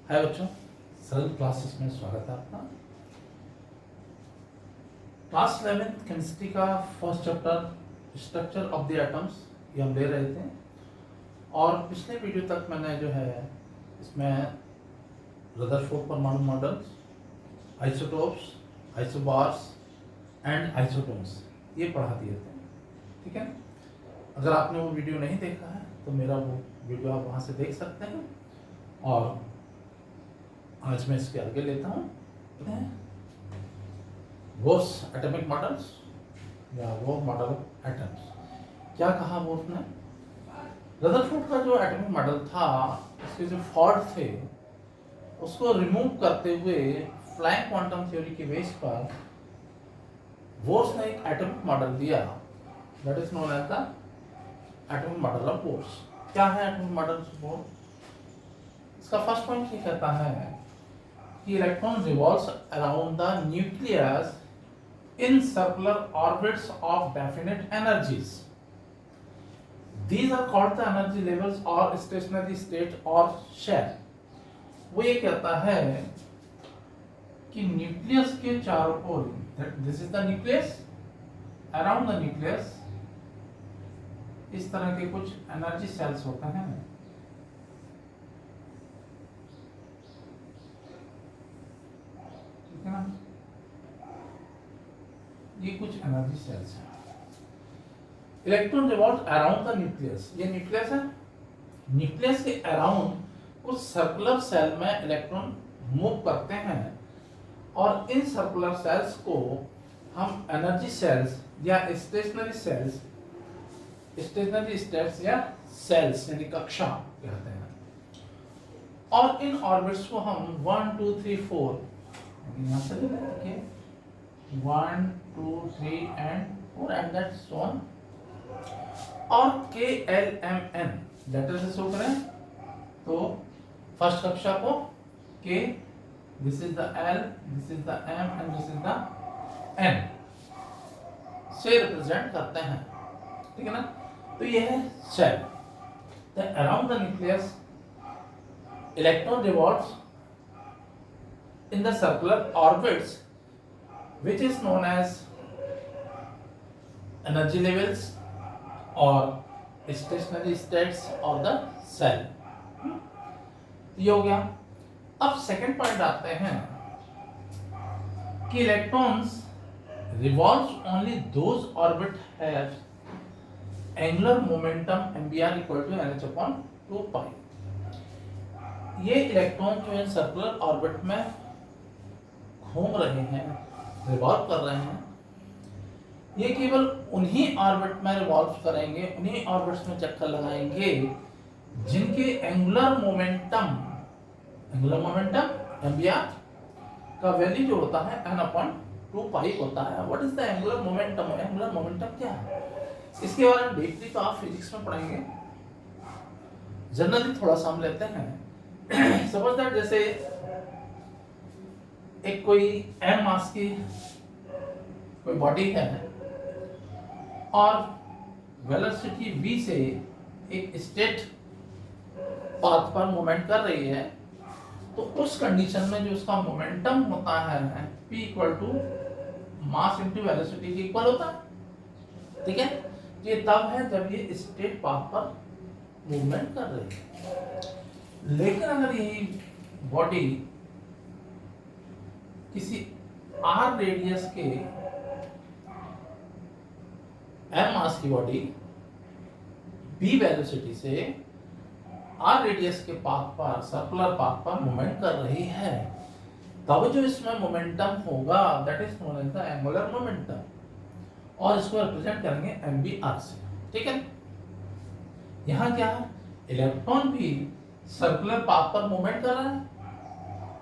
हाय बच्चों, सरल क्लासेस में स्वागत है आपका। क्लास 11 केमिस्ट्री का first chapter structure of the atoms ये हम ले रहे थे और पिछले वीडियो तक मैंने जो है इसमें रदरफोर्ड परमाणु models, isotopes, isobars and isotones ये पढ़ा दिए थे। ठीक है, अगर आपने वो वीडियो नहीं देखा है तो मेरा वो वीडियो आप वहाँ से देख सकते हैं। और आज मैं इसके आगे लेता हूँ बोर्स एटॉमिक मॉडल्स या वो मॉडल ऑफ एटम्स। क्या कहा बोर्स ने? रदरफोर्ड का जो एटॉमिक मॉडल था उसके जो फॉल्ट थे उसको रिमूव करते हुए फ्लाइंग क्वांटम थ्योरी के बेस पर बोर्स ने एक एटॉमिक मॉडल दिया, that is known as the atomic model of Bohr's. क्या है एटॉमिक मॉडल ऑफ बोर्स? इसका फर्स्ट पॉइंट ये कहता है कि electron revolves around the nucleus in circular orbits of definite energies. These are called the energy levels or stationary state or shell. वो ये कहता है कि न्यूक्लियस के चारों ओर, this is the nucleus, around the nucleus इस तरह के कुछ एनर्जी सेल्स होते हैं। ये कुछ एनर्जी सेल्स हैं। Electron revolve around the nucleus, ये न्यूक्लियस है, न्यूक्लियस के अराउंड कुछ सर्कुलर सेल में इलेक्ट्रॉन मूव करते हैं और इन सर्कुलर सेल्स को हम एनर्जी सेल्स या स्टेशनरी सेल्स, स्टेशनरी स्टेट्स या सेल्स यानी कक्षा कहते हैं। और इन ऑर्बिट्स को हम 1 2 3 4 यहाँ से देखिए 1 2 3 and 4 and that so on और KLMN लेटर से शो करें तो फर्स्ट कक्षा को K, this is the L, this is the M and this is the N से रिप्रेजेंट करते हैं। ठीक है ना? तो ये है shell. Around the nucleus electron revolves in the circular orbits which is known as energy levels or stationary states of the cell। ये हो गया। अब सेकंड पॉइंट आते हैं कि electrons revolves only those orbit have angular momentum mvr equal to nh upon 2 pi। ये electron जो है सर्कुलर ऑर्बिट में घूम रहे हैं, रिवॉल्व कर रहे हैं, ये केवल उन्हीं ऑर्बिट में रिवॉल्व करेंगे, उन्हीं ऑर्बिट्स में चक्कर लगाएंगे जिनके एंगुलर मोमेंटम एम्बियर का वैल्यू जो होता है n/2 पाई होता है। What is the angular momentum? Angular momentum क्या है इसके बारे में डीपली तो आप फिजिक्स में पढ़ेंगे, जनरली थोड़ा सा हम लेते हैं। सपोज दैट जैसे एक कोई m मास की कोई बॉडी है और वेलोसिटी v से एक स्टेट पाथ पर मूवमेंट कर रही है, तो उस कंडीशन में जो उसका मोमेंटम होता है p equal to mass into velocity के इक्वल होता है। ठीक है, ये तब है जब ये स्टेट पाथ पर मूवमेंट कर रही है। लेकिन अगर यही बॉडी किसी r रेडियस के m मास की बॉडी b वेलोसिटी से r रेडियस के पाथ पर, सर्कुलर पाथ पर मूवमेंट कर रही है, तब जो इसमें मोमेंटम होगा that is known as the angular momentum और इसको रिप्रेजेंट करेंगे mvr से। ठीक है, यहाँ क्या है, इलेक्ट्रॉन भी सर्कुलर पाथ पर मूवमेंट कर रहा है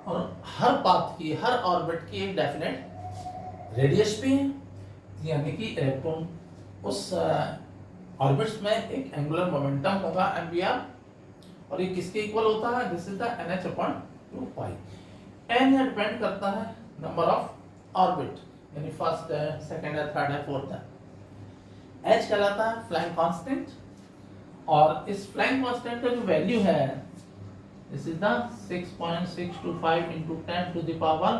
और हर पाथ की, हर ऑर्बिट की एक डेफिनेट रेडियस भी है, यानी कि इलेक्ट्रॉन उस ऑर्बिट्स में एक एंगुलर मोमेंटम होगा mvr और ये किसके इक्वल होता है? This is the nh/2 pi. n ये डिपेंड करता है नंबर ऑफ ऑर्बिट, यानी फर्स्ट है, सेकंड है, थर्ड है, फोर्थ है। h कहलाता है फ्लाइंग कांस्टेंट और इस फ्लाइंग कांस्टेंट का जो वैल्यू है This is the 6.625 into 10 to the power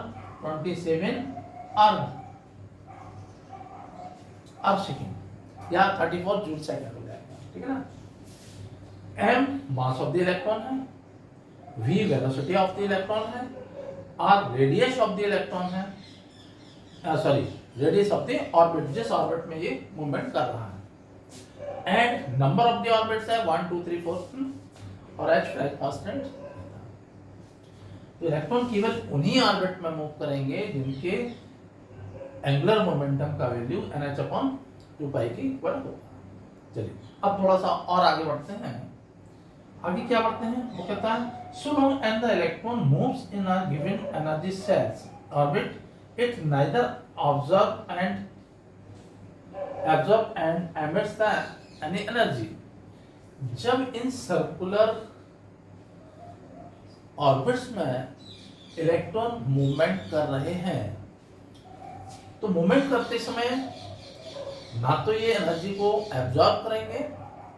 27 अर्ग सेकेंड या 34 जूल सेकेंड हो जाएगा, ठीक है ना। m mass of the electron है, v velocity of the electron है, r radius of the electron है, sorry radius of the orbit, जिस ऑर्बिट में ये मूवमेंट कर रहा है, and number of the orbits है 1 2 3 4 और h फ्लैग कांस्टेंट। तो इलेक्ट्रॉन केवल उन्हीं ऑर्बिट में मूव करेंगे जिनके एंगुलर मोमेंटम का वैल्यू nh/2π के इक्वल होगा। चलिए अब थोड़ा सा और आगे बढ़ते हैं। आगे क्या बढ़ते हैं, वो कहता है so long as the electron moves in a given energy cells orbit it neither absorb and emits the any energy। जब इन सर्कुलर ऑर्बिट्स में इलेक्ट्रॉन मूवमेंट कर रहे हैं तो मूवमेंट करते समय ना तो ये एनर्जी को एब्जॉर्ब करेंगे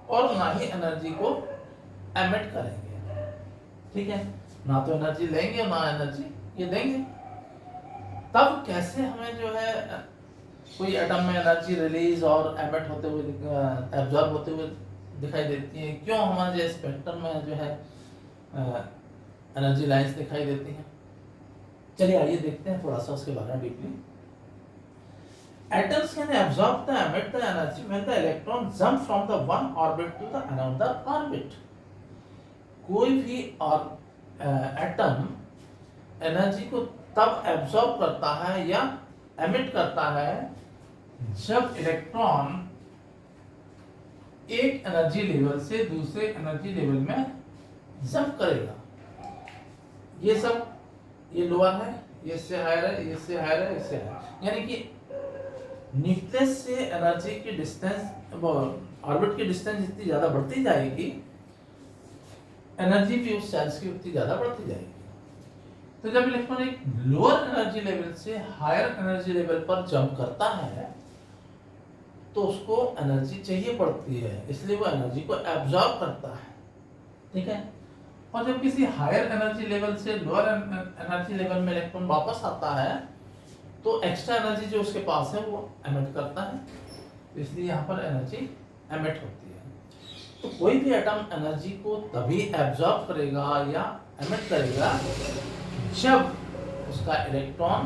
और ना ही एनर्जी को एमिट करेंगे, ठीक है, ना तो एनर्जी लेंगे ना एनर्जी ये देंगे। तब कैसे हमें जो है कोई एटम में एनर्जी रिलीज और एमिट होते हुए एब्जॉर्ब होते हुए दिखाई देती है, क्यों हमारे स्पेक्ट्रम में जो है एनर्जी लाइंस दिखाई देती हैं। चलिए आइए देखते हैं थोड़ा सा उसके बारे में deeply. Atoms can absorb the emit the energy when the electron jump from the one orbit to the another orbit। कोई भी एटम एनर्जी को तब एब्जॉर्ब करता है या एमिट करता है जब इलेक्ट्रॉन एक एनर्जी लेवल से दूसरे एनर्जी लेवल में जंप करेगा। ये सब ये लोअर है, ये इससे हायर है, ये इससे हायर है, इससे हायर, यानी कि न्यूक्लियस से एनर्जी की डिस्टेंस ऑर्बिट की डिस्टेंस जितनी ज्यादा बढ़ती जाएगी एनर्जी भी उस सेल्स की उतनी ज्यादा बढ़ती जाएगी। तो जब इलेक्ट्रॉन एक लोअर एनर्जी लेवल से हायर एनर्जी लेवल पर जंप करता है तो उसको एनर्जी चाहिए पड़ती है, इसलिए वो एनर्जी को एब्जॉर्ब करता है, ठीक है। और जब किसी हायर एनर्जी लेवल से लोअर एनर्जी लेवल में इलेक्ट्रॉन वापस आता है तो एक्स्ट्रा एनर्जी जो उसके पास है वो एमिट करता है, इसलिए यहाँ पर एनर्जी एमिट होती है। तो कोई भी एटम एनर्जी को तभी एब्जॉर्ब करेगा या एमिट करेगा जब उसका इलेक्ट्रॉन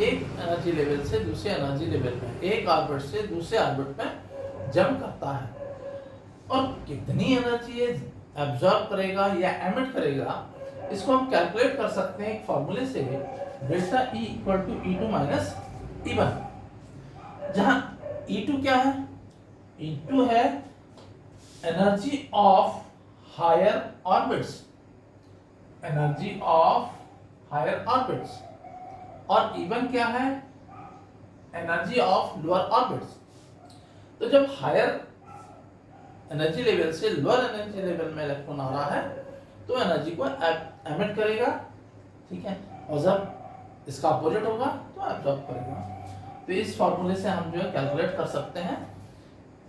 एक एनर्जी लेवल से दूसरे एनर्जी लेवल में, एक ऑर्बिट से दूसरे ऑर्बिट में जंप करता है। और कितनी एनर्जी ये एब्जॉर्ब करेगा या एमिट करेगा इसको हम कैलकुलेट कर सकते हैं एक फॉर्मूले से, delta E equal to E2 minus E1, जहां E2 क्या है, E2 है energy of higher orbits, energy of higher orbits, और E1 क्या है, एनर्जी ऑफ लोअर ऑर्बिट्स। तो जब हायर एनर्जी लेवल से लोअर एनर्जी लेवल में इलेक्ट्रॉन आ रहा है तो एनर्जी को एमिट करेगा, ठीक है, और जब इसका अपोजिट होगा तो एब्जॉर्ब करेगा। तो इस फॉर्मूले से हम जो है कैलकुलेट कर सकते हैं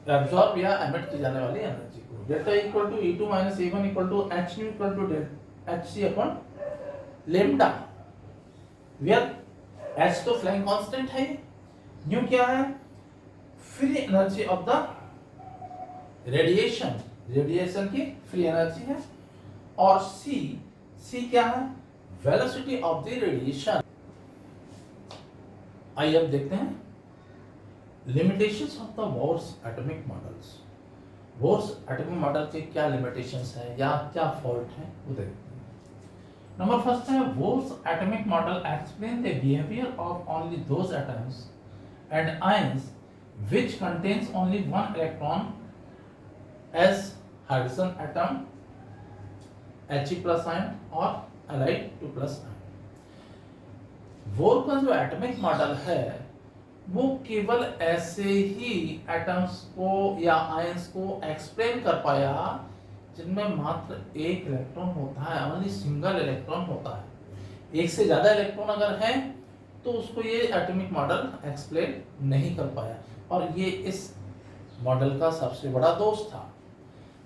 एब्जॉर्ब या एमिट की जाने वाली एनर्जी को। Delta equal to E2 minus E1 equal to h nu equal to hc upon lambda, where h तो फ्लाइंग कांस्टेंट है, न्यू क्या है, free energy of the radiation, radiation की फ्री एनर्जी है, और c क्या है, वेलोसिटी ऑफ द रेडिएशन। आइए अब देखते हैं limitations of the Bohr's atomic models. Bourse atomic model के क्या लिमिटेशंस है या क्या फॉल्ट है वो देखते हैं। नंबर फर्स्ट है Bohr's atomic model explain the behaviour of only those atoms and ions which contains only one electron as hydrogen atom He+ ion और Li2+ आयन। बोर का जो एटॉमिक मॉडल है वो केवल ऐसे ही एटम्स को या आयंस को एक्सप्लेन कर पाया जिनमें मात्र एक इलेक्ट्रॉन होता है, ओनली सिंगल इलेक्ट्रॉन होता है। एक से ज्यादा इलेक्ट्रॉन अगर है तो उसको ये एटॉमिक मॉडल एक्सप्लेन नहीं कर पाया, और ये इस मॉडल का सबसे बड़ा दोष था।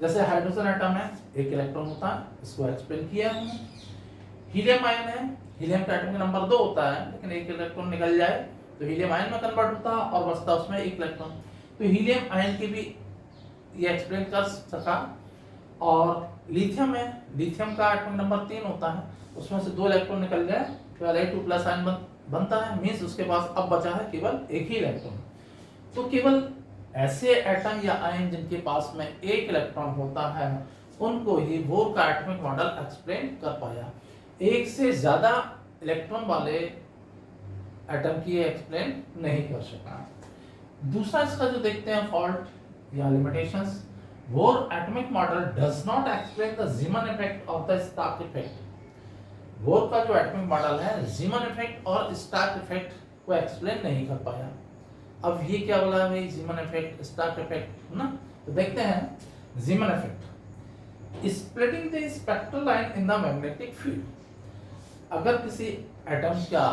जैसे हाइड्रोजन एटम है, एक इलेक्ट्रॉन होता है, इसको एक्सप्लेन किया है हमने। हीलियम आयन है, हीलियम का एटॉमिक नंबर 2 होता है, लेकिन एक इलेक्ट्रॉन निकल जाए तो हीलियम आयन में कन्वर्ट होता है और बचता उसमें एक इलेक्ट्रॉन। तो हीलियम आयन की भी ये एक्सप्लेन कर सका। और लिथियम है, लिथियम का एटॉमिक नंबर 3 होता है, उसमें से 2 इलेक्ट्रॉन निकल जाए तो Li2+ आयन बनता है, मींस उसके पास अब बचा है केवल एक ही इलेक्ट्रॉन। तो केवल ऐसे एटम या आयन जिनके पास में एक इलेक्ट्रॉन होता है उनको ही बोर का एटॉमिक मॉडल एक्सप्लेन कर पाया। एक से ज्यादा इलेक्ट्रॉन वाले एटम की एक्सप्लेन नहीं कर सका। दूसरा इसका जो देखते हैं फॉल्ट या limitations, Bohr atomic model does not explain the Zeeman effect of the Stark effect. Bohr का जो एटॉमिक मॉडल है जीमन इफेक्ट और स्टार्क इफेक्ट को एक्सप्लेन नहीं कर पाया। अब ये क्या बोला है भाई, जीमन इफेक्ट, स्टार्क इफेक्ट, है ना? तो देखते हैं जीमन effect, splitting the spectral line in the magnetic field. अगर किसी एटम का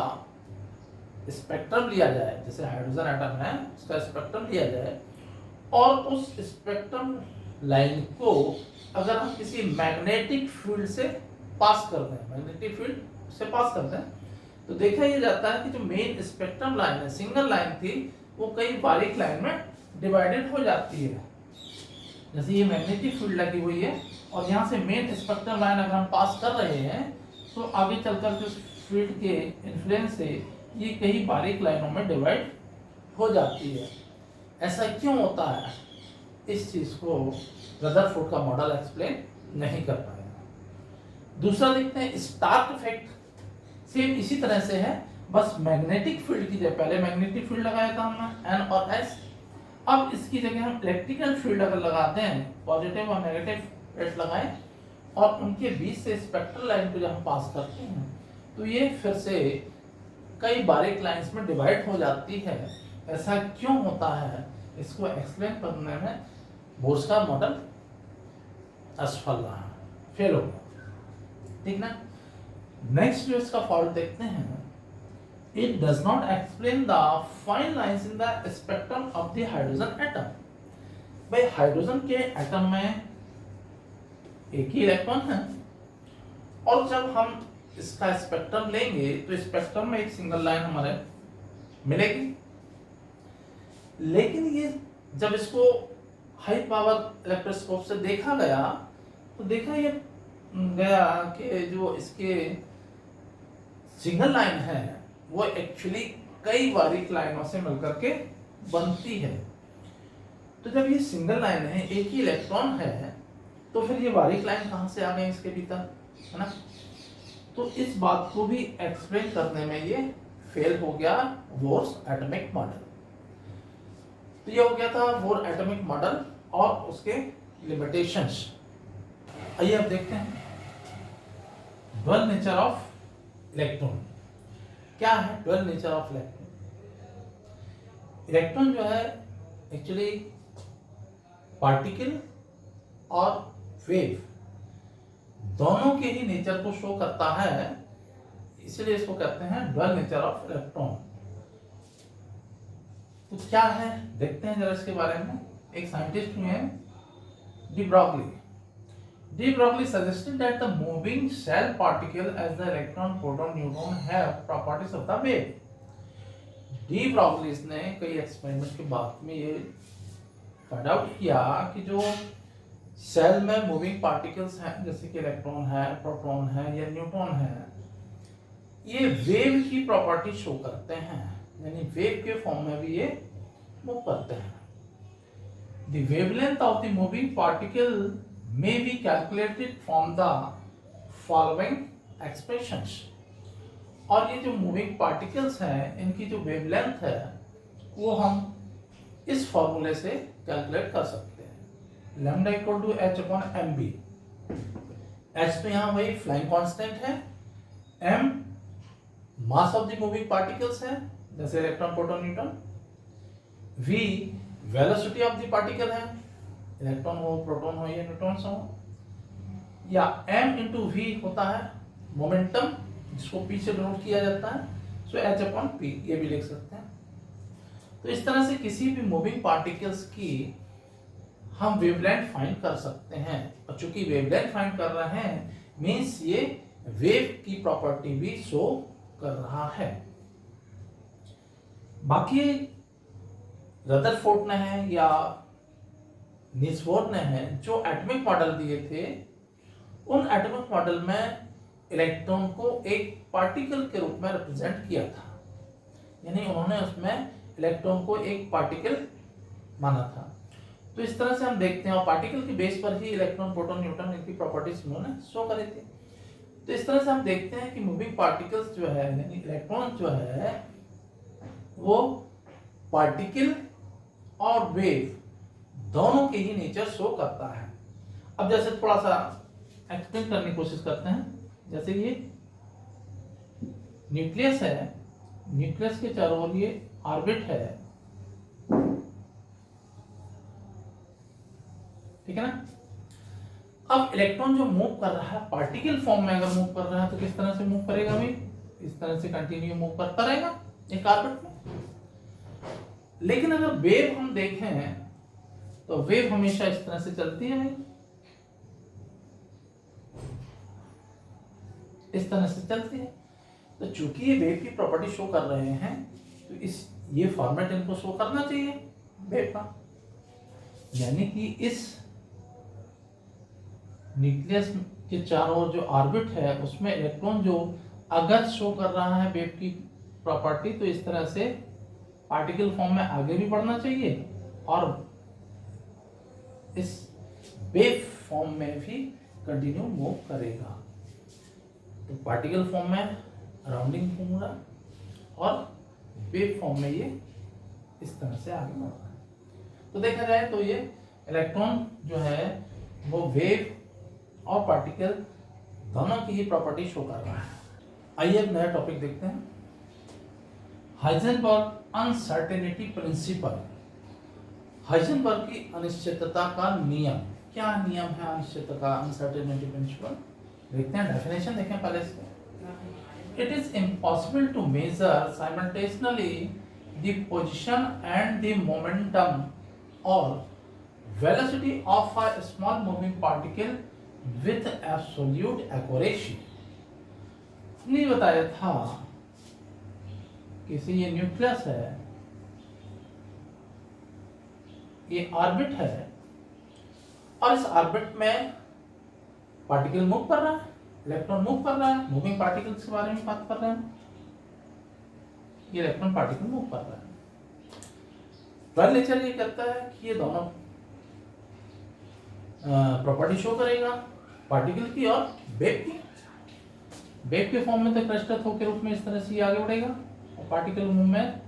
स्पेक्ट्रम लिया जाए, जैसे हाइड्रोजन एटम है उसका स्पेक्ट्रम लिया जाए और उस स्पेक्ट्रम लाइन को अगर हम किसी मैग्नेटिक फील्ड से पास कर दें, मैग्नेटिक फील्ड से पास कर दें, तो देखा यह जाता है कि जो मेन स्पेक्ट्रम लाइन है, सिंगल लाइन थी, वो कई बारीक लाइन में डिवाइडेड हो जाती है। जैसे ये मैग्नेटिक फील्ड लगी हुई है और यहाँ से मेन स्पेक्ट्रम लाइन अगर हम पास कर रहे हैं तो आगे चलकर के उस फील्ड के इन्फ्लुएंस से ये कई बारीक लाइनों में डिवाइड हो जाती है। ऐसा क्यों होता है, इस चीज को रदरफोर्ड का मॉडल एक्सप्लेन नहीं कर पाया। दूसरा देखते हैं स्टार्क इफेक्ट, सेम इसी तरह से है, बस मैग्नेटिक फील्ड की जगह, पहले मैग्नेटिक फील्ड लगाया था हमने एन और एस, अब इसकी जगह हम इलेक्ट्रिकल फील्ड अगर लगाते हैं, पॉजिटिव और नेगेटिव प्लेट लगाएं और उनके बीच से स्पेक्ट्रल लाइन को जब हम पास करते हैं तो ये फिर से कई बारीक लाइंस में डिवाइड हो जाती है। ऐसा क्यों होता है, इसको एक्सप्लेन करने में बोर्स का मॉडल असफल रहा, फेल हो गया, ठीक ना? नेक्स्ट जो इसका फॉल्ट देखते हैं, it does not explain the fine lines in the spectrum of the hydrogen atom. भाई हाइड्रोजन के एटम में एक ही इलेक्ट्रॉन है और जब हम इसका स्पेक्ट्रम लेंगे तो स्पेक्ट्रम में एक सिंगल लाइन हमारे मिलेगी, लेकिन ये जब इसको हाई पावर इलेक्ट्रोस्कोप से देखा गया तो देखा ये गया कि जो इसके सिंगल लाइन है वो एक्चुअली कई बारीक लाइनों से मिलकर के बनती है। तो जब ये सिंगल लाइन है, एक ही इलेक्ट्रॉन है, तो फिर ये बारीक लाइन कहां से आ गई इसके भीतर, है ना? तो इस बात को भी एक्सप्लेन करने में ये फेल हो गया बोर्स एटॉमिक मॉडल। तो ये हो गया था बोर एटॉमिक मॉडल और उसके लिमिटेशंस। आइए अब देखते हैं ड्वेल नेचर ऑफ इलेक्ट्रॉन। क्या है dual nature of electron? Electron जो है एक्चुअली पार्टिकल और वेव दोनों के ही नेचर को शो करता है, इसलिए इसको कहते हैं ड्वेल नेचर ऑफ इलेक्ट्रॉन। तो क्या है देखते हैं जरा इसके बारे में। एक साइंटिस्ट हुए हैं de Broglie. De Broglie suggested that the moving shell particle as the electron, proton, neutron have properties of the wave. De Broglie ने कई एक्सपेरिमेंट के बाद में ये फाइंड आउट किया कि जो सेल में मूविंग पार्टिकल्स हैं, जैसे कि इलेक्ट्रॉन है, प्रोटॉन है या न्यूट्रॉन है, ये वेव की प्रॉपर्टी शो करते हैं, यानी वेव के फॉर्म में भी ये मूव करते हैं। The wavelength of the moving particle may be calculated from the following expressions. और ये जो मूविंग पार्टिकल्स हैं, इनकी जो वेवलेंथ है वो हम इस फॉर्मूले से कैलकुलेट कर सकते हैं। Lambda equal to H upon m b. H तो यहाँ वही फ्लाइंग कांस्टेंट है, m mass of the moving particles है, जैसे electron, proton, neutron, v velocity of the particle है, इलेक्ट्रॉन हो, प्रोटॉन हो या न्यूट्रॉन्स हो, या m इंटू वी होता है मोमेंटम, जिसको p से डिनोट किया जाता है, सो h अपॉन p ये भी लिख सकते हैं। तो इस तरह से किसी भी मूविंग पार्टिकल्स की हम वेवलेंथ फाइंड कर सकते हैं। और चूंकि वेवलेंथ फाइंड कर रहे हैं मीन्स ये वेव की प्रॉपर्टी भी शो कर रहा है। बाकी रदरफोर्ड ने है या नील्स बोर ने है जो एटॉमिक मॉडल दिए थे, उन एटॉमिक मॉडल में इलेक्ट्रॉन को एक पार्टिकल के रूप में रिप्रेजेंट किया था, यानी उन्होंने उसमें इलेक्ट्रॉन को एक पार्टिकल माना था। तो इस तरह से हम देखते हैं और पार्टिकल के बेस पर ही इलेक्ट्रॉन प्रोटॉन न्यूट्रॉन इनकी प्रॉपर्टीज उन्होंने शो करी थी। तो इस तरह से हम देखते हैं कि मूविंग पार्टिकल्स जो है यानी इलेक्ट्रॉन जो है वो पार्टिकल और वेव दोनों के ही नेचर शो करता है। अब जैसे थोड़ा सा एक्सप्लेन करने की कोशिश करते हैं। जैसे ये न्यूक्लियस है, न्यूक्लियस के चारों ओर ये ऑर्बिट है, ठीक है ना। अब इलेक्ट्रॉन जो मूव कर रहा है पार्टिकल फॉर्म में अगर मूव कर रहा है तो किस तरह से मूव करेगा भाई, इस तरह से कंटिन्यू मूव करता रहेगा एक ऑर्बिट में। लेकिन अगर वेव हम देखें तो वेव हमेशा इस तरह से चलती है भाई, इस तरह से चलती है। तो चूंकि ये वेव की प्रॉपर्टी शो कर रहे हैं तो इस ये फॉर्मेट इनको शो करना चाहिए वेव का, यानी कि इस न्यूक्लियस के चारों ओर जो ऑर्बिट है उसमें इलेक्ट्रॉन जो अगर शो कर रहा है वेव की प्रॉपर्टी तो इस तरह से पार्टिकल फॉर्म में आगे भी बढ़ना चाहिए और इस वेव फॉर्म में भी कंटिन्यू मूव करेगा। तो पार्टिकल फॉर्म में राउंडिंग फॉर्मूला और वेव फॉर्म में ये इस तरह से आगे बढ़ रहा है। तो देखा जाए तो ये इलेक्ट्रॉन जो है वो वेव और पार्टिकल दोनों की ही प्रॉपर्टी शो कर रहा है। आइए एक नया टॉपिक देखते हैं, हाइजेनबर्ग अनसर्टेनिटी प्रिंसिपल। हाइजेनबर्ग की अनिश्चितता का नियम, क्या नियम है अनिश्चितता का, अनसर्टेनिटी प्रिंसिपल? देखते हैं डेफिनेशन, देखें पहले इसको। It is impossible to measure simultaneously the position and the momentum or velocity of a small moving particle with absolute accuracy। हमने बताया था किसी ये न्यूक्लियस है, ये ऑर्बिट है और इस ऑर्बिट में पार्टिकल मूव कर रहा है, इलेक्ट्रॉन मूव कर रहा है, मूविंग पार्टिकल्स के बारे में बात कर रहे हैं। ये इलेक्ट्रॉन पार्टिकल मूव कर रहा है। वेल नेचर ये कहता है कि ये दोनों प्रॉपर्टी शो करेगा पार्टिकल की और वेव की। वेव के फॉर्म में तो क्रिस्टल थ्रो के रूप में इस तरह से आगे बढ़ेगा और पार्टिकल मूव में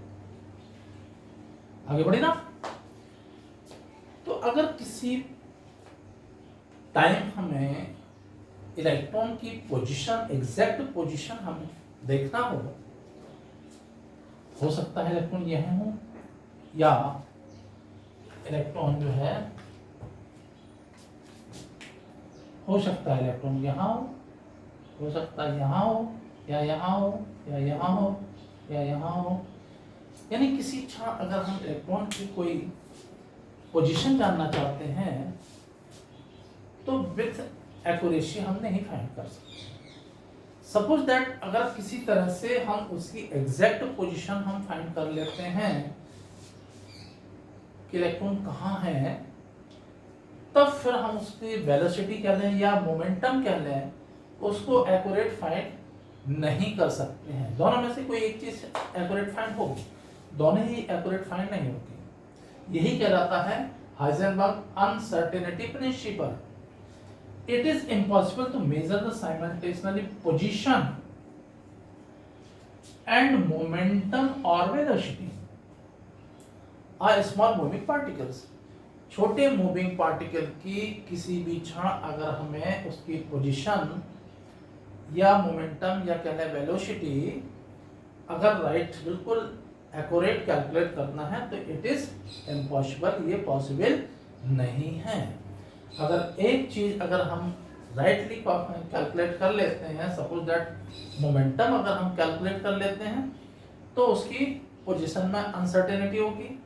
आगे बढ़ेगा। तो अगर किसी टाइम हमें इलेक्ट्रॉन की पोजीशन, एग्जैक्ट पोजीशन हमें देखना हो सकता है इलेक्ट्रॉन यह हो या इलेक्ट्रॉन जो है हो सकता है इलेक्ट्रॉन यहाँ हो सकता है यहाँ हो या यहाँ हो या यहाँ हो या यहाँ हो। यानी किसी क्षण अगर हम इलेक्ट्रॉन की कोई पोजीशन जानना चाहते हैं तो विथ एक्यूरेसी हम नहीं फाइंड कर सकते। सपोज दैट अगर किसी तरह से हम उसकी एग्जैक्ट पोजीशन हम फाइंड कर लेते हैं कि इलेक्ट्रॉन कहाँ है, तब फिर हम उसकी वेलोसिटी कह लें या मोमेंटम कह लें, उसको एक्यूरेट फाइंड नहीं कर सकते हैं। दोनों में से कोई एक चीज एक्यूरेट फाइंड होगी, दोनों ही एक्यूरेट फाइंड नहीं होती। यही कहलाता है Heisenberg uncertainty principle. It is impossible to measure the simultaneously position and momentum or velocity a small moving particles। छोटे मूविंग पार्टिकल की किसी भी क्षण अगर हमें उसकी पोजीशन या मोमेंटम या कहने वेलोसिटी अगर राइट बिल्कुल एक्यूरेट कैलकुलेट करना है तो इट इज इम्पॉसिबल, ये पॉसिबल नहीं है। अगर एक चीज अगर हम राइटली कैलकुलेट कर लेते हैं, सपोज दैट मोमेंटम अगर हम कैलकुलेट कर लेते हैं तो उसकी पोजीशन में अनसर्टेनिटी होगी।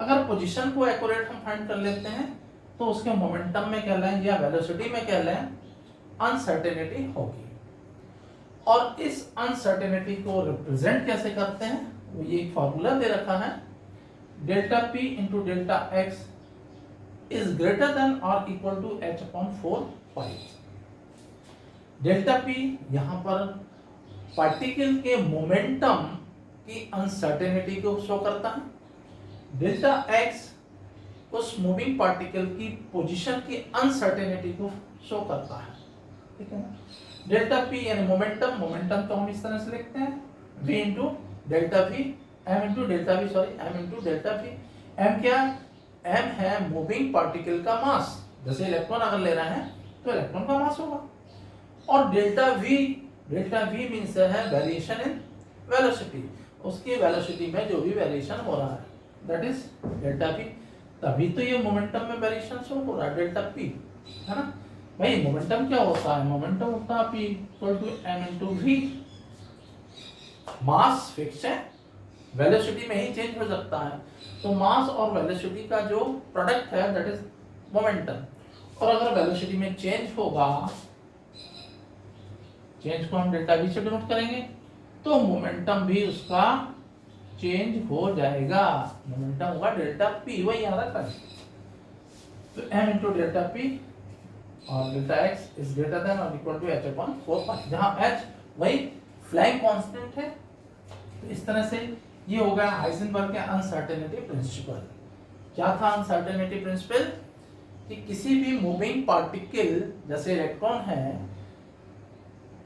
अगर पोजीशन को एक्यूरेट हम फाइंड कर लेते हैं तो उसके मोमेंटम में कह लें या वेलोसिटी में कह लें अनसर्टेनिटी होगी। और इस अनसर्टेनिटी को रिप्रेजेंट कैसे करते हैं, वो ये एक फॉर्मूला दे रखा है, delta P into delta X is greater than और equal to H upon 4 pi. Delta P यहां पर पार्टिकल के मोमेंटम की अनसर्टेनिटी को शो करता है, डेल्टा एक्स उस मूविंग पार्टिकल की पोजीशन की अनसर्टेनिटी को शो करता है, ठीक है ना। डेल्टा पी यानी मोमेंटम, मोमेंटम तो हम इस तरह से लिखते हैं v into delta v, m into delta v, sorry m into delta v. M क्या, एम है मूविंग पार्टिकल का मास, जैसे इलेक्ट्रॉन अगर ले रहे हैं तो इलेक्ट्रॉन का मास होगा। और डेल्टा वी मीन्स है वेरिएशन इन वेलोसिटी, उसकी वेलोसिटी में जो भी वेरिएशन हो रहा है दैट इज डेल्टा वी। तभी तो ये मोमेंटम में वेरिएशन शो हो रहा है डेल्टा पी, है ना भाई। मोमेंटम क्या होता है, मोमेंटम होता है p equal to m into v. Mass fix है, वेलोसिटी में ही चेंज हो सकता है, तो मास और वेलोसिटी का जो प्रोडक्ट है दैट इज मोमेंटम। और अगर वेलोसिटी में चेंज होगा, चेंज को हम डेल्टा वी से डिनोट करेंगे, तो मोमेंटम भी उसका चेंज हो जाएगा, मोमेंटम होगा डेल्टा पी, वही याद रखा है। तो m इंटू डेल्टा पी और delta X is greater than और इक्वल टू एच अपॉन 4 पाई, जहां h वही फ्लाइंग कांस्टेंट है। तो इस तरह से ये हो गया हाइजेनबर्ग के अनसर्टेनिटी प्रिंसिपल। क्या था अनसर्टेनिटी प्रिंसिपल, कि किसी भी मूविंग पार्टिकल जैसे इलेक्ट्रॉन है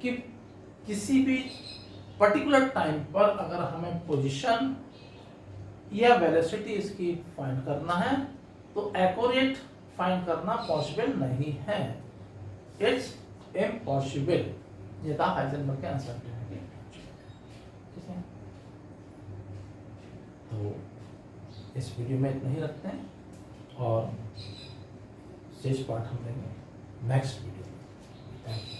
कि किसी भी पर्टिकुलर टाइम पर अगर हमें पोजीशन या वेलोसिटी इसकी फाइंड करना है तो एक्यूरेट फाइंड करना पॉसिबल नहीं है, इट्स इम्पॉसिबल। ये था हाइजेनबर्ग के अनसर्टेनिटी, ठीक है। तो इस वीडियो में इतना ही रखते हैं और शेष पार्ट हम लेंगे नेक्स्ट वीडियो में। Thank you.